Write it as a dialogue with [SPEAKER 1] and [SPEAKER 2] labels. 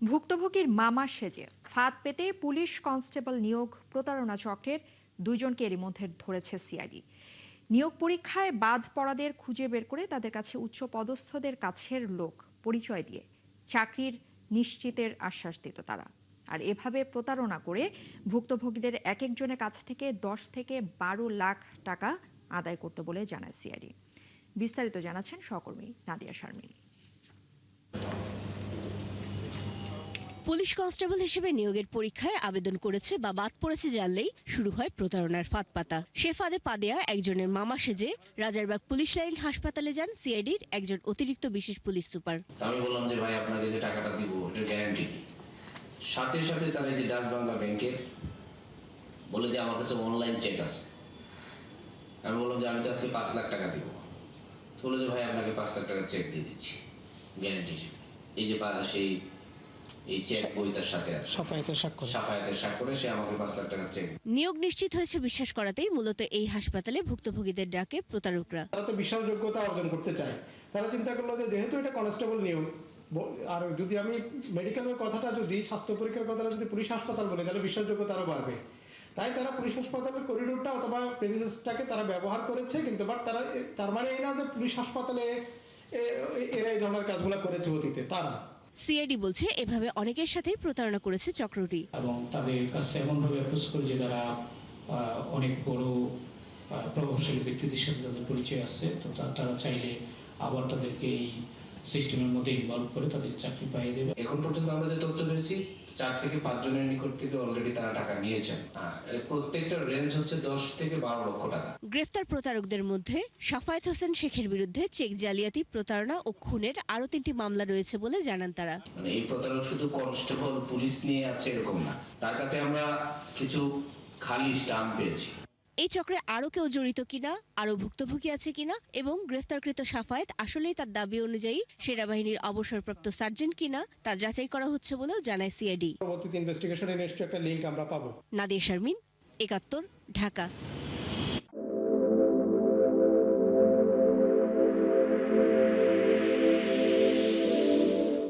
[SPEAKER 1] ভুক্তভোগীর মামা সেজে ফাঁদ পেতে পুলিশ কনস্টেবল নিয়োগ প্রতারণা চক্রের দুইজনকে এরই মধ্যে ধরেছে সিআইডি। নিয়োগ পরীক্ষায় বাদ পড়াদের খুঁজে বের করে তাদের কাছে উচ্চ পদস্থদের কাছের লোক পরিচয় দিয়ে চাকরির নিশ্চিতের আশ্বাস দিত তারা। আর এভাবে প্রতারণা করে ভুক্তভোগীদের এক একজনের কাছ থেকে 10 থেকে 12 লাখ টাকা আদায় করতে বলে জানায় সিআইডি। বিস্তারিত জানাচ্ছেন সহকর্মী নাদিয়া শারমিন।
[SPEAKER 2] পুলিশ কনস্টেবল হিসেবে নিয়োগের পরীক্ষায় আবেদন করেছে বা বাদ পড়েছে জানলেই শুরু হয় প্রতারণার ফাঁদ পাতা। সে ফাঁদে পা দেয়া একজনের মামা সেজে রাজারবাগ পুলিশ লাইন হাসপাতালে যান সিআইডির একজন অতিরিক্ত বিশেষ পুলিশ সুপার।
[SPEAKER 3] আমি বললাম যে ভাই আপনাকে যে টাকাটা দিব এটার গ্যারান্টি কি? সাথে সাথে তারা যে ডাচ বাংলা ব্যাংকের বলে যে আমার কাছে অনলাইন চেক আছে। আমি বললাম যে আমি তো আজকে 5 লাখ টাকা দিব। তো বলে যে ভাই আপনাকে 5 লাখ টাকার চেক দিয়ে দিচ্ছি গ্যারান্টি হিসেবে। এই যে সেই এই চেক বই তার সাথে আছে, সাফায়াতের স্বাক্ষরে সে আমাকে 5 লাখ টাকার চেক।
[SPEAKER 2] নিয়োগ নিশ্চিত হয়েছে বিশ্বাস করাতেই মূলত এই হাসপাতালে ভুক্তভোগীদের ডাকে প্রতারকরা।
[SPEAKER 4] তারা তো বিশ্বাসযোগ্যতা অর্জন করতে চায়। তারা চিন্তা করলো যে যেহেতু এটা কনস্টেবল নিয়োগ, আর যদি আমি মেডিকেলের কথাটা যদি স্বাস্থ্য পরীক্ষার কথাটা যদি পুলিশ হাসপাতাল বলে তাহলে বিশ্বাসযোগ্যতা আরও বাড়বে। তাই তারা পুলিশ হাসপাতালের করিডোরটা অথবা প্রেমিসেসটাকে তারা ব্যবহার করেছে। কিন্তু বাট তারা তার মানে এই না যে পুলিশ হাসপাতালে এরা এই ধরনের কাজগুলো করেছে অতীতে। তারা
[SPEAKER 2] সিআইডি বলছে এভাবে অনেকের সাথেই প্রতারণা করেছে চক্রটি।
[SPEAKER 5] এবং তাদের কাছে এমনভাবে অ্যাপ্রোচ করে যে তারা অনেক বড় প্রভাবশালী ব্যক্তিদের সাথে তাদের পরিচয় আছে, তো তারা চাইলে আবার তাদেরকে এই সিস্টেমের মধ্যে ইনভলভ করে তাদের চাকরি পাইয়ে দেবে।
[SPEAKER 3] এখন পর্যন্ত আমরা যে তথ্য পেয়েছি 4 থেকে 5 জনের নিকট থেকে অলরেডি তারা টাকা নিয়েছেন। প্রত্যেকটা রেঞ্জ হচ্ছে 10 থেকে 12 লক্ষ টাকা।
[SPEAKER 2] গ্রেফতার প্রতারকদের মধ্যে সাফায়েত হোসেন শেখের বিরুদ্ধে চেক জালিয়াতি, প্রতারণা ও খুনের আরও 3টি মামলা রয়েছে বলে জানান তারা।
[SPEAKER 3] মানে এই প্রতারক শুধু কনস্টেবল পুলিশ নিয়ে আছে এরকম না, তার কাছে আমরা কিছু খালি স্টাম্প পেয়েছি।
[SPEAKER 2] এই চক্রে আরও কেউ জড়িত কিনা, আরও ভুক্তভোগী আছে কিনা এবং গ্রেফতারকৃত সাফায়েত আসলেই তার দাবি অনুযায়ী সেনাবাহিনীর অবসরপ্রাপ্ত সার্জেন্ট কিনা তা যাচাই করা হচ্ছে বলেও জানায় সিআইডি।
[SPEAKER 4] পরবর্তীতে ইনভেস্টিগেশনে নিশ্চয়ই একটা লিঙ্ক আমরা পাবো।
[SPEAKER 2] নাদিয়া শারমিন, ৭১, ঢাকা।